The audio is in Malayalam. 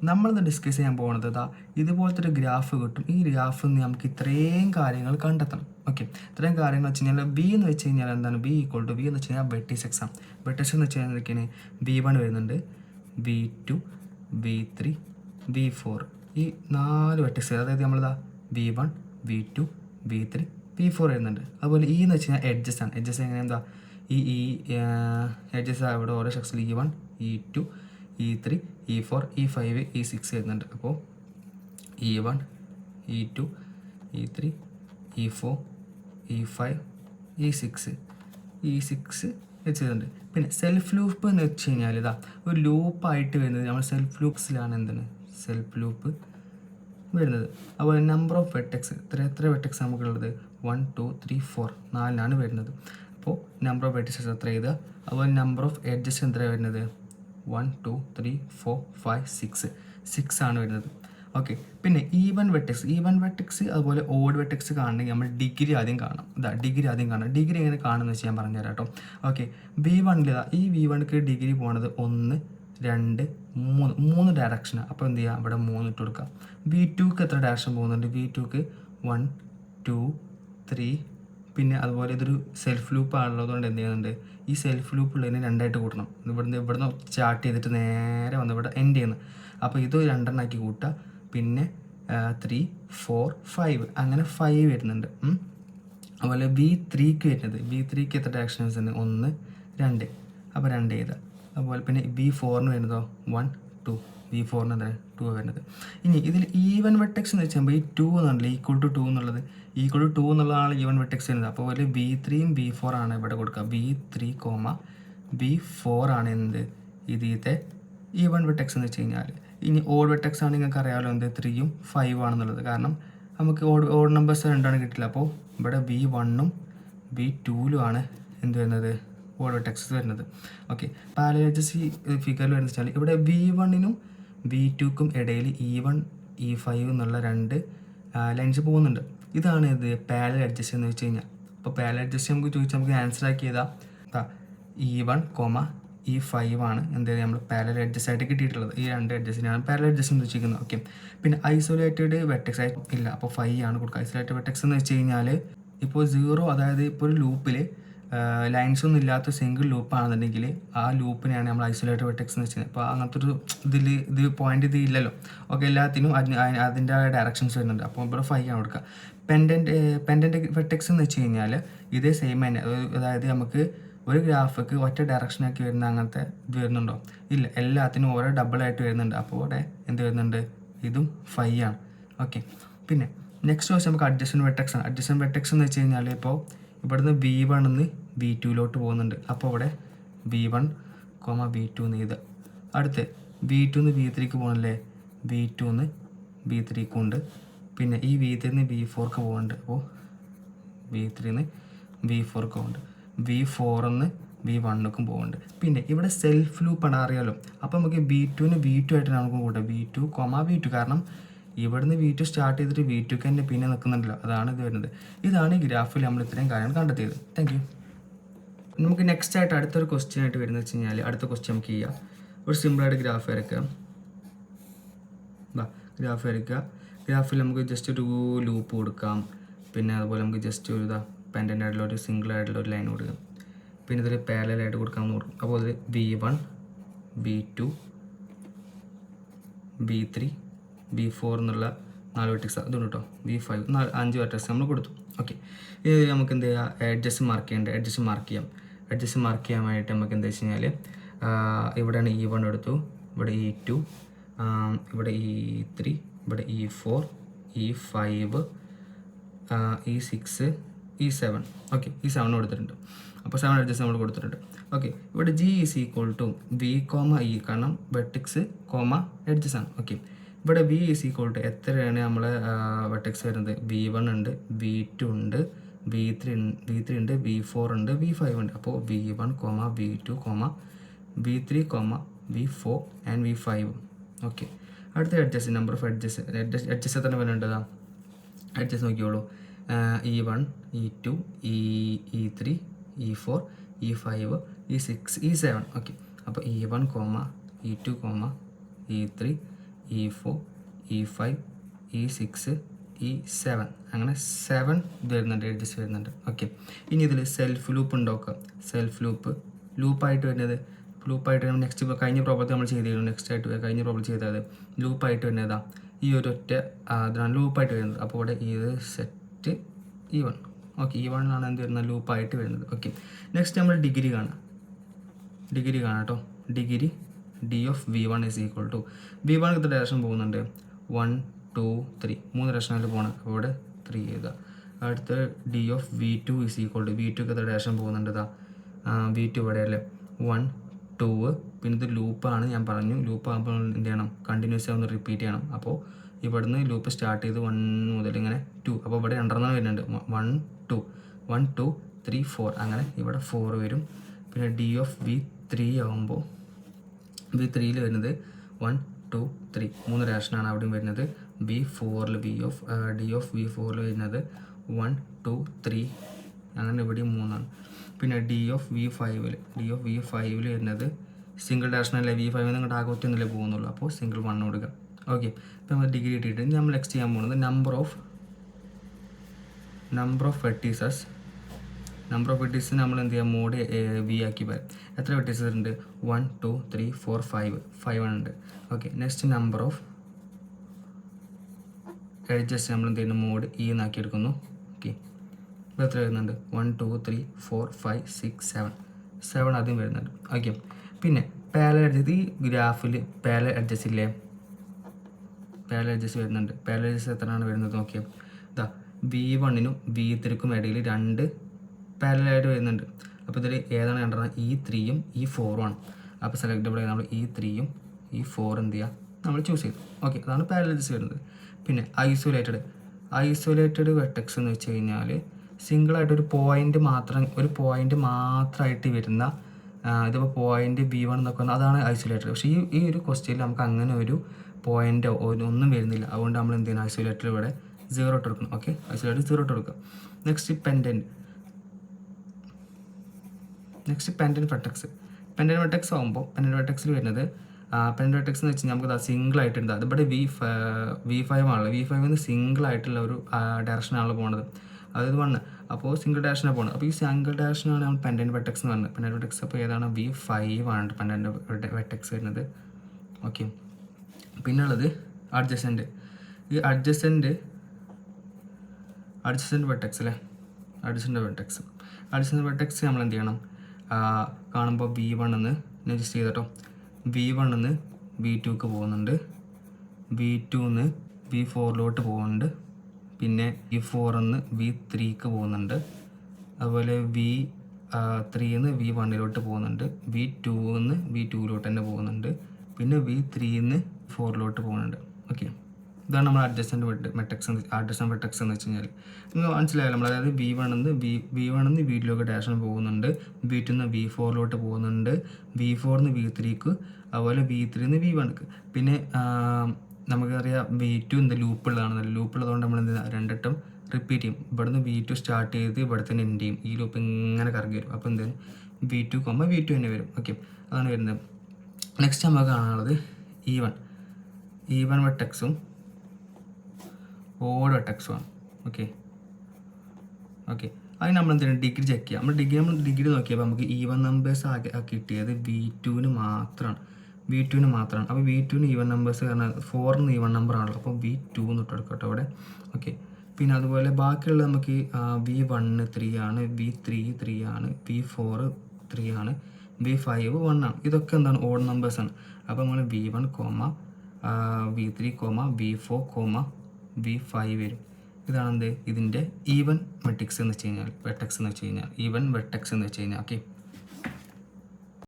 നമ്മളിന്ന് ഡിസ്കസ് ചെയ്യാൻ പോകുന്നത് ഇതുപോലത്തെ ഒരു ഗ്രാഫ് കിട്ടും. ഈ ഗ്രാഫിൽ നിന്ന് നമുക്ക് ഇത്രയും കാര്യങ്ങൾ കണ്ടെത്തണം. ഓക്കെ, ഇത്രയും കാര്യങ്ങൾ വെച്ച് കഴിഞ്ഞാൽ ബി എന്ന് വെച്ച് കഴിഞ്ഞാൽ എന്താണ്? ബി ഈക്വൾ ടു ബി എന്ന് വെച്ച് കഴിഞ്ഞാൽ വെർട്ടിസെക്സ് ആണ്. വെർട്ടിസെക്സ് എന്ന് വെച്ച് കഴിഞ്ഞാൽ എന്തൊക്കെയാണ്? V1 വരുന്നുണ്ട്, V2, V3, V4. ഈ 4 വെർട്ടിക്സ്, അതായത് നമ്മളിതാ V1, V2, V3, V4 വരുന്നുണ്ട്. അതുപോലെ E എന്ന് വെച്ച് കഴിഞ്ഞാൽ എഡ്ജസ് ആണ്. എഡ്ജസ് എങ്ങനെ എന്താ? ഈ എഡ്ജസ് ഇവിടെ ഓരോ സെക്ഷനിൽ E1, E2, E3, E4, E5, E6 വരുന്നുണ്ട്. അപ്പോൾ E1, E2, E3, E4, E5, E6 വെച്ചിട്ടുണ്ട്. പിന്നെ സെൽഫ് ലൂപ്പ് എന്ന് വെച്ച് കഴിഞ്ഞാൽ ഇതാ ഒരു ലൂപ്പായിട്ട് വരുന്നത് നമ്മൾ സെൽഫ് ലൂപ്സിലാണ് എന്താണ് സെൽഫ് ലൂപ്പ് വരുന്നത്. അതുപോലെ നമ്പർ ഓഫ് വെർട്ടെക്സ്, എത്ര വെർട്ടെക്സ് നമുക്കുള്ളത്? 1, 2, 3, 4, 4 വരുന്നത്. അപ്പോൾ നമ്പർ ഓഫ് വെർട്ടിസസ് എത്ര എഴുതുക. അതുപോലെ നമ്പർ ഓഫ് എഡ്ജസ് എത്ര വരുന്നത്? 1, 2, 3, 4, 5, 6 ആണ് വരുന്നത്. ഓക്കെ, പിന്നെ ഈവൻ വെർട്ടെക്സ് അതുപോലെ ഓഡ് വെർട്ടെക്സ് കാണണമെങ്കിൽ നമ്മൾ ഡിഗ്രി ആദ്യം കാണണം. ഡിഗ്രി എങ്ങനെ കാണുമെന്ന് വെച്ച് ഞാൻ പറഞ്ഞുതരാം കേട്ടോ. ഓക്കെ, V1 ഈ V1ക്ക് ഡിഗ്രി പോണത് 1, 2, 3 ഡയറക്ഷനാണ്. അപ്പോൾ എന്ത് ചെയ്യുക? ഇവിടെ 3 ഇട്ട് കൊടുക്കുക. V2ക്ക് എത്ര ഡയറക്ഷൻ പോകുന്നുണ്ട്? V2ക്ക് 1, 2, 3. പിന്നെ അതുപോലെ ഇതൊരു സെൽഫ് ലൂപ്പ് ആണുള്ളതുകൊണ്ട് എന്ത് ചെയ്യുന്നുണ്ട്? ഈ സെൽഫ് ലൂപ്പ് ഉള്ളതിനെ 2ആയിട്ട് കൂട്ടണം. ഇവിടുന്ന് സ്റ്റാർട്ട് ചെയ്തിട്ട് നേരെ വന്ന് ഇവിടെ എൻഡ് ചെയ്യുന്നത്. അപ്പോൾ ഇത് 2 ആക്കി കൂട്ടുക. പിന്നെ 3, 4, 5 അങ്ങനെ 5 വരുന്നുണ്ട്. അതുപോലെ V3ക്ക് വരുന്നത്, V3ക്ക് എത്ര ഡയറക്ഷൻസ് ഉണ്ട്? 1, 2. അപ്പോൾ 2 ചെയ്താൽ. അതുപോലെ പിന്നെ V4ന് വരുന്നതോ 1, 2. V4ന് എന്താണ്? 2 വരുന്നത്. ഇനി ഇതിൽ ഈവൻ വെർട്ടെക്സ് എന്ന് വെച്ചാൽ ഈ 2 എന്നുണ്ടല്ലോ, ഈക്വൾ ടു 2 എന്നുള്ളത്, ഈക്വൾ ടു 2 എന്നുള്ളതാണ് ഈവൻ വെർട്ടെക്സ് വരുന്നത്. അപ്പോൾ അതുപോലെ V3യും V4 ആണ് ഇവിടെ കൊടുക്കുക. V3, V4 ആണ് എന്ത്? ഇതിത്തെ ഈവൻ വെർട്ടെക്സ് എന്ന് വെച്ച് കഴിഞ്ഞാൽ. ഇനി ഓഡ് വെർട്ടെക്സ് ആണ് നിങ്ങൾക്ക് അറിയാമല്ലോ എന്ത്? 3യും 5 ആണെന്നുള്ളത്. കാരണം നമുക്ക് ഓഡ് നമ്പേഴ്സ് 2 കിട്ടില്ല. അപ്പോൾ ഇവിടെ V1ഉം V2ലും ആണ് എന്ത് വരുന്നത്? ഓഡ് വെർട്ടെക്സ് വരുന്നത്. ഓക്കെ, പാരലൽ എഡ്ജസ് ഈ ഫിഗറിൽ വരുന്നത് വെച്ചാൽ ഇവിടെ V1നും V2ക്കും ഇടയിൽ E1, E5 എന്നുള്ള 2 ലൈൻസ് പോകുന്നുണ്ട്. ഇതാണ് ഇത് പാരലൽ എഡ്ജസ് എന്ന് വെച്ച് കഴിഞ്ഞാൽ. അപ്പോൾ പാരലൽ എഡ്ജസ് നമുക്ക് ചോദിച്ചാൽ നമുക്ക് ആൻസർ ആക്കിയതാ E1, E5 ആണ് എന്ത് നമ്മൾ പാരലൽ എഡ്ജസ് ആയിട്ട് കിട്ടിയിട്ടുള്ളത്. ഈ 2 എഡ്ജസിനാണ് പാരലൽ എഡ്ജസ് എന്ന് വെച്ചിരിക്കുന്നത്. ഓക്കെ, പിന്നെ ഐസൊലേറ്റഡ് വെർട്ടെക്സ് ആയിട്ട് ഇല്ല. അപ്പോൾ 5 ആണ് കൊടുക്കുക. ഐസൊലേറ്റഡ് വെർട്ടെക്സ് എന്ന് വെച്ച് കഴിഞ്ഞാൽ ഇപ്പോൾ 0, അതായത് ഇപ്പോൾ ഒരു ലൂപ്പിൽ ലൈൻസ് ഒന്നും ഇല്ലാത്ത സിംഗിൾ ലൂപ്പ് ആണെന്നുണ്ടെങ്കിൽ ആ ലൂപ്പിനെയാണ് നമ്മൾ ഐസൊലേറ്റഡ് വെർട്ടെക്സ് എന്ന് വെച്ചത്. അപ്പോൾ അങ്ങനത്തെ ഒരു ഇത് പോയിന്റ് ഇത് ഇല്ലല്ലോ. ഓക്കെ, എല്ലാത്തിനും അതിൻ്റെ ഡയറക്ഷൻസ് വരുന്നുണ്ട്. അപ്പോൾ ഇവിടെ 5 ആണ് കൊടുക്കുക. പെൻഡൻറ്റ് വെർട്ടെക്സ് എന്ന് വെച്ച് കഴിഞ്ഞാൽ ഇതേ സെയിം തന്നെ, അതായത് നമുക്ക് ഒരു ഗ്രാഫിക്ക് ഒറ്റ ഡയറക്ഷനാക്കി വരുന്ന അങ്ങനത്തെ ഇത് വരുന്നുണ്ടോ? ഇല്ല, എല്ലാത്തിനും ഓരോ ഡബിളായിട്ട് വരുന്നുണ്ട്. അപ്പോൾ ഇവിടെ എന്ത് വരുന്നുണ്ട്? ഇതും 5 ആണ്. ഓക്കെ, പിന്നെ നെക്സ്റ്റ് ക്വസ്റ്റ്യൻ നമുക്ക് അഡ്ജസൻറ്റ് വെർട്ടെക്സ് ആണ്. അഡ്ജസൻറ്റ് വെർട്ടെക്സ് എന്ന് വെച്ച് കഴിഞ്ഞാൽ ഇപ്പോൾ ഇവിടുന്ന് V1 നിന്ന് V2ലോട്ട് പോകുന്നുണ്ട്. അപ്പോൾ ഇവിടെ V1, V2 എന്ന് ഇത്. അടുത്ത് V2 നിന്ന് V3ക്ക് പോകണല്ലേ? V2 നിന്ന് V3ക്ക് ഉണ്ട്. പിന്നെ ഈ V3 നിന്ന് V4ക്ക് പോകുന്നുണ്ട്. അപ്പോൾ V3 നിന്ന് V4ക്ക് പോകുന്നുണ്ട്. V4 നിന്ന് V1ക്കും പോകുന്നുണ്ട്. പിന്നെ ഇവിടെ സെൽഫ് ലൂപ്പാണ്, അറിയാലോ. അപ്പോൾ നമുക്ക് V2ന് V2 ആയിട്ട് നമുക്ക് കൂട്ടാം. V2, V2. കാരണം ഇവിടുന്ന് V2 സ്റ്റാർട്ട് ചെയ്തിട്ട് V2ക്ക് തന്നെ പിന്നെ നിൽക്കുന്നുണ്ടല്ലോ, അതാണ് ഇത് വരുന്നത്. ഇതാണ് ഈ ഗ്രാഫിൽ നമ്മൾ ഇത്രയും കാര്യങ്ങൾ കണ്ടെത്തിയത്. Thank you. നമുക്ക് നെക്സ്റ്റ് ആയിട്ട് അടുത്തൊരു ക്വസ്റ്റ്യൻ ആയിട്ട് വരുന്നത് വെച്ച് കഴിഞ്ഞാൽ അടുത്ത ക്വസ്റ്റ്യൻ നമുക്ക് ചെയ്യാം. ഒരു സിമ്പിളായിട്ട് ഗ്രാഫ് വരയ്ക്കുക. ഗ്രാഫിൽ നമുക്ക് ജസ്റ്റ് ഒരു ലൂപ്പ് കൊടുക്കാം. പിന്നെ അതുപോലെ നമുക്ക് ജസ്റ്റ് ഒരു പെൻഡൻ്റ് ആയിട്ടുള്ള ഒരു സിംഗിൾ ആയിട്ടുള്ള ഒരു ലൈൻ കൊടുക്കാം. പിന്നെ ഇതിൽ പാരലലായിട്ട് കൊടുക്കാമെന്ന് കൊടുക്കും. അപ്പോൾ അതിൽ V1, V2, V3, V4 എന്നുള്ള 4 വെർട്ടെക്സ് അതുകൊണ്ട് കേട്ടോ. V5 5 വെർട്ടെക്സ് നമ്മൾ കൊടുത്തു. ഓക്കെ, ഇത് നമുക്ക് എന്ത് ചെയ്യുക? എഡ്ജസ് മാർക്ക് ചെയ്യേണ്ടത്. എഡ്ജസ് മാർക്ക് ചെയ്യാനായിട്ട് നമുക്ക് എന്താ വെച്ച് കഴിഞ്ഞാൽ ഇവിടെയാണ് E1 എടുത്തു, ഇവിടെ E2, ഇവിടെ E3, ഇവിടെ E4, E5, E6, E7. Okay, E7 കൊടുത്തിട്ടുണ്ട്. അപ്പോൾ 7 എഡ്ജസ് നമ്മൾ കൊടുത്തിട്ടുണ്ട്. ഓക്കെ, ഇവിടെ G is equal to V, E, കാരണം വെർട്ടെക്സ്, എഡ്ജസ് ആണ്. ഓക്കെ, ഇവിടെ V ഈസ് ഈക്വൾ ടു എത്രയാണ് നമ്മൾ വെർട്ടെക്സ് വരുന്നത്? V1 ഉണ്ട്, V2 ഉണ്ട്, V3 ഉണ്ട്, V4 ഉണ്ട്, V5 ഉണ്ട്. അപ്പോൾ V1, V2, V3, V4 and V5. Okay, അടുത്ത എഡ്ജസ്, നമ്പർ ഓഫ് എഡ്ജസ് എത്ര വരുന്നുണ്ടതാ? Edges നോക്കിയോളൂ. E1, E2, E3, E4, E5, E6, E7. Okay, അപ്പോൾ E1, E2, E3, E4 E5 E6 E7 അങ്ങനെ 7 ഇത് വരുന്നുണ്ട്, എഡ്ജസ് വരുന്നുണ്ട്. ഓക്കെ, ഇനി ഇതിൽ സെൽഫ് ലൂപ്പ് ഉണ്ടാക്കുക. സെൽഫ് ലൂപ്പായിട്ട് വരുന്നത് നെക്സ്റ്റ് ഇപ്പോൾ കഴിഞ്ഞ പ്രോബ്ലത്തിൽ നമ്മൾ ചെയ്തിരുന്നു. നെക്സ്റ്റ് ആയിട്ട് കഴിഞ്ഞ പ്രോബ്ലം ചെയ്തത് ലൂപ്പായിട്ട് വരുന്നതാ ഈ ഒരു ഒറ്റ അതിനാണ് ലൂപ്പായിട്ട് വരുന്നത്. അപ്പോൾ ഇവിടെ ഇത് സെറ്റ് E1. ഓക്കെ, E1 എന്ത് വരുന്നത്, ലൂപ്പായിട്ട് വരുന്നത്. ഓക്കെ, നെക്സ്റ്റ് നമ്മൾ ഡിഗ്രി കാണാം കേട്ടോ. ഡിഗ്രി D(V1) = V1 എത്ര ഡയറക്ഷൻ പോകുന്നുണ്ട്, 1 2 3 3 ഡയറക്ഷനായിട്ട് പോകണം. അപ്പോൾ ഇവിടെ 3 എഴുതുക. അടുത്ത D(V2) = V2 എത്ര ഡയറക്ഷൻ പോകുന്നുണ്ട്, V2 ഇവിടെ അല്ലേ 1 2. പിന്നെ ഇത് ലൂപ്പാണ്, ഞാൻ പറഞ്ഞു. ലൂപ്പ് ആകുമ്പോൾ എന്ത് ചെയ്യണം, കണ്ടിന്യൂസ് ഒന്ന് റിപ്പീറ്റ് ചെയ്യണം. അപ്പോൾ ഇവിടുന്ന് ലൂപ്പ് സ്റ്റാർട്ട് ചെയ്ത് 1 മുതൽ ഇങ്ങനെ 2. അപ്പോൾ ഇവിടെ രണ്ടെണ്ണം വരുന്നുണ്ട്, 1 2 3 4. അങ്ങനെ ഇവിടെ 4 വരും. പിന്നെ D(V3) ആകുമ്പോൾ V3 വരുന്നത് 1 2 3 3 ഡയറക്ഷനാണ് അവിടെയും വരുന്നത്. V4 D(V4) വരുന്നത് 1 2 3. അങ്ങനെ ഇവിടെയും 3 പിന്നെ D(V5) വരുന്നത് സിംഗിൾ ഡയറക്ഷനല്ലേ, V5 നിങ്ങളുടെ ആകത്തൊന്നുമില്ലേ പോകുന്നുള്ളൂ. അപ്പോൾ സിംഗിൾ 1 കൊടുക്കുക. ഓക്കെ, ഇപ്പോൾ നമ്മൾ ഡിഗ്രി കിട്ടിയിട്ട് നമ്മൾ നെക്സ്റ്റ് ചെയ്യാൻ പോകുന്നത് നമ്പർ ഓഫ് വെർട്ടീസസ് നമ്മൾ എന്ത് ചെയ്യുക, മോഡ് V ആക്കി പറയാം. എത്ര വെർട്ടീസസ് ഉണ്ട്, 1 2 3 4 5 ഉണ്ട്. Okay, next number of edges നമ്മൾ എന്ത് ചെയ്യുന്നു, മോഡ് E എന്നാക്കി എടുക്കുന്നു. ഓക്കെ, ഇപ്പോൾ എത്ര വരുന്നുണ്ട്, 1 2 3 4 5 6 7 ആദ്യം വരുന്നുണ്ട്. ഓക്കെ, പിന്നെ പാരലൽ എഡ്ജസ്, ഈ ഗ്രാഫിൽ പാരലൽ എഡ്ജസ് ഇല്ലേ, പാരലൽ എഡ്ജസ് വരുന്നുണ്ട്. പാരലൽ എഡ്ജസ് എത്രയാണ് വരുന്നത് നോക്കിയാൽ V1നും V3ക്കും ഇടയിൽ 2 പാരലായിട്ട് വരുന്നുണ്ട്. അപ്പോൾ ഇതിൽ ഏതാണ് കണ്ടത്, E3യും E4ഉം ആണ്. അപ്പോൾ സെലക്റ്റബിൾ നമ്മൾ E3യും E4 എന്ത് ചെയ്യുക, നമ്മൾ ചൂസ് ചെയ്തു. ഓക്കെ, അതാണ് പാരലൽ എഡ്ജസ് വരുന്നത്. പിന്നെ ഐസൊലേറ്റഡ് വെർട്ടെക്സ് എന്ന് വെച്ച് കഴിഞ്ഞാൽ സിംഗിളായിട്ട് ഒരു പോയിന്റ് മാത്രമായിട്ട് വരുന്ന, ഇതിപ്പോൾ പോയിന്റ് B1 എന്നൊക്കെ വന്നാൽ അതാണ് ഐസൊലേറ്റഡ്. പക്ഷേ ഈ ഒരു ക്വസ്റ്റ്യനിൽ നമുക്ക് അങ്ങനെ ഒരു പോയിന്റോ ഒന്നും വരുന്നില്ല. അതുകൊണ്ട് നമ്മൾ എന്ത് ചെയ്യണം, ഐസൊലേറ്റഡ് ഇവിടെ 0 ഇട്ട് കൊടുക്കണം. ഓക്കെ, ഐസൊലേറ്റഡ് 0 ഇട്ട് കൊടുക്കുക. നെക്സ്റ്റ് പെൻഡന്റ് വെർട്ടെക്സ് ആകുമ്പോൾ പെൻഡന്റ് വെർട്ടെക്സിൽ വരുന്നത് പെൻഡന്റ് വെർട്ടെക്സ് എന്ന് വെച്ച് കഴിഞ്ഞാൽ നമുക്ക് സിംഗിൾ ആയിട്ടുണ്ട്. അതിവിടെ V5 ആണല്ലോ. V5 സിംഗിൾ ആയിട്ടുള്ള ഒരു ഡയറക്ഷനാണല്ലോ പോകുന്നത്, അതായത് 1. അപ്പോൾ സിംഗിൾ ഡയറക്ഷനാണ് പോകുന്നത്. അപ്പോൾ ഈ സിംഗിൾ ഡയറക്ഷനാണ് നമ്മൾ പെൻഡന്റ് വെർട്ടെക്സ് എന്ന് പറയുന്നത്. പെൻഡന്റ് വെർട്ടെക്സ് അപ്പോൾ ഏതാണ്, V5 ആണ് പെൻഡന്റ് വെർട്ടെക്സ് വരുന്നത്. ഓക്കെ, പിന്നെ ഉള്ളത് അഡ്ജസൻറ്റ്. ഈ അഡ്ജസൻറ്റ് വെർട്ടെക്സ് അല്ലേ, അഡ്ജസൻറ്റ് വെർട്ടെക്സ് നമ്മൾ എന്ത് ചെയ്യണം, കാണുമ്പോൾ V1 എന്ന് ജസ്റ്റ് ചെയ്തോ. V1 എന്ന് V2ക്ക് പോകുന്നുണ്ട്, V2 എന്ന് V4 പോകുന്നുണ്ട്, പിന്നെ V4 എന്ന് V3ക്ക് പോകുന്നുണ്ട്, അതുപോലെ V3 എന്ന് V1 പോകുന്നുണ്ട്, V2 എന്ന് V2 തന്നെ പോകുന്നുണ്ട്, പിന്നെ V3 എന്ന് V4 പോകുന്നുണ്ട്. ഓക്കെ, ഇതാണ് നമ്മൾ അഡ്ജസൻറ്റ് വെർട്ടെക്സ് എന്ന് വെച്ച് കഴിഞ്ഞാൽ നിങ്ങൾ മനസ്സിലായല്ലോ. നമ്മൾ അതായത് V1 എന്ന് V2 ഡയറക്ഷൻ പോകുന്നുണ്ട്, V2 എന്ന് V4 പോകുന്നുണ്ട്, V4 എന്ന് V3ക്ക്, അതുപോലെ V3 എന്ന് V1ക്ക്. പിന്നെ നമുക്കറിയാം V2 എന്ത് ലൂപ്പുള്ളതുകൊണ്ട് നമ്മൾ എന്ത് 2 വട്ടം റിപ്പീറ്റ് ചെയ്യും. ഇവിടുന്ന് V2 സ്റ്റാർട്ട് ചെയ്ത് ഇവിടെ തന്നെ എൻഡ് ചെയ്യും. ഈ ലൂപ്പ് ഇങ്ങനെ കറങ്ങി വരും. അപ്പോൾ എന്ത് V2, V2 തന്നെ വരും. ഓക്കെ, അതാണ് വരുന്നത്. നെക്സ്റ്റ് നമുക്ക് കാണാനുള്ളത് E1 വെർട്ടെക്സും ഓഡ് വെർട്ടെക്സുമാണ്. ഓക്കെ, അതിന് നമ്മൾ എന്തെങ്കിലും ഡിഗ്രി ചെക്ക് ചെയ്യാം. നമ്മൾ ഡിഗ്രി നോക്കിയപ്പോൾ നമുക്ക് E1 നമ്പേഴ്സ് കിട്ടിയത് V2 മാത്രമാണ്. അപ്പോൾ V2 E1 നമ്പേഴ്സ് കാരണം 4 E1 നമ്പർ ആണല്ലോ. അപ്പോൾ V2 എന്ന് ഇട്ട് കൊടുക്കട്ടോ ഇവിടെ. ഓക്കെ, പിന്നെ അതുപോലെ ബാക്കിയുള്ള നമുക്ക് V1 3 ആണ്, V3 3 ആണ്, V4 3 ആണ്, V5 1 ആണ്. ഇതൊക്കെ എന്താണ്, ഓഡ് നമ്പേഴ്സാണ്. അപ്പോൾ നമ്മൾ V1, V3, V4, V5 വരും. ഇതാണ് ഇതിൻ്റെ ഈവൻ വെർട്ടെക്സ് എന്ന് വെച്ച് കഴിഞ്ഞാൽ ഈവൻ വെർട്ടെക്സ് എന്ന് വെച്ച് കഴിഞ്ഞാൽ. ഓക്കെ,